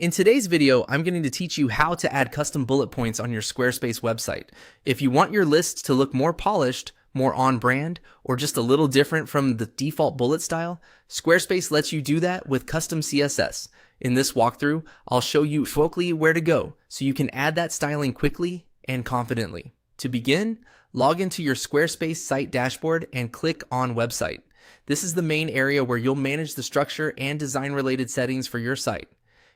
In today's video, I'm going to teach you how to add custom bullet points on your Squarespace website. If you want your lists to look more polished, more on brand, or just a little different from the default bullet style, Squarespace lets you do that with custom CSS. In this walkthrough, I'll show you focally where to go so you can add that styling quickly and confidently. To begin, log into your Squarespace site dashboard and click on Website. This is the main area where you'll manage the structure and design related settings for your site.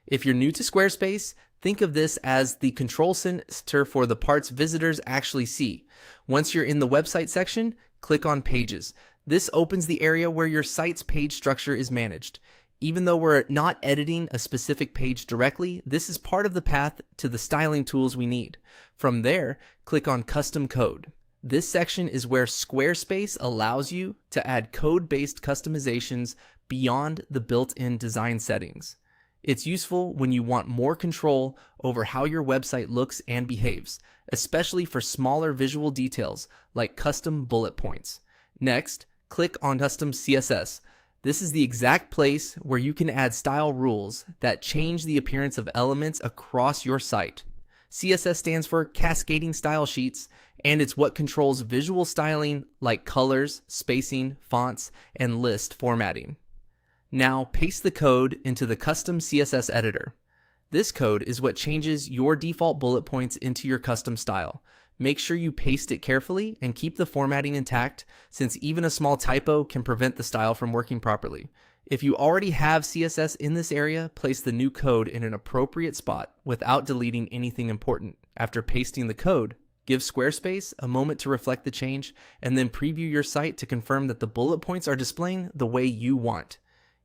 If you're new to Squarespace, think of this as the control center for the parts visitors actually see. Once you're in the website section, click on Pages. This opens the area where your site's page structure is managed. Even though we're not editing a specific page directly, this is part of the path to the styling tools we need. From there, click on Custom Code. This section is where Squarespace allows you to add code-based customizations beyond the built-in design settings. It's useful when you want more control over how your website looks and behaves, especially for smaller visual details like custom bullet points. Next, click on Custom CSS. This is the exact place where you can add style rules that change the appearance of elements across your site. CSS stands for Cascading Style Sheets, and it's what controls visual styling like colors, spacing, fonts, and list formatting. Now paste the code into the custom CSS editor. This code is what changes your default bullet points into your custom style. Make sure you paste it carefully and keep the formatting intact, since even a small typo can prevent the style from working properly. If you already have CSS in this area, place the new code in an appropriate spot without deleting anything important. After pasting the code, give Squarespace a moment to reflect the change and then preview your site to confirm that the bullet points are displaying the way you want.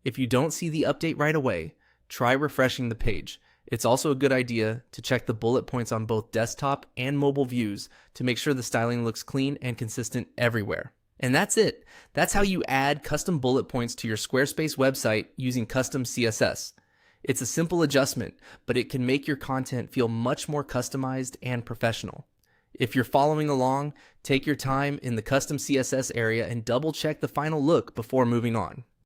If you don't see the update right away, try refreshing the page. It's also a good idea to check the bullet points on both desktop and mobile views to make sure the styling looks clean and consistent everywhere. And that's it. That's how you add custom bullet points to your Squarespace website using custom CSS. It's a simple adjustment, but it can make your content feel much more customized and professional. If you're following along, take your time in the custom CSS area and double check the final look before moving on.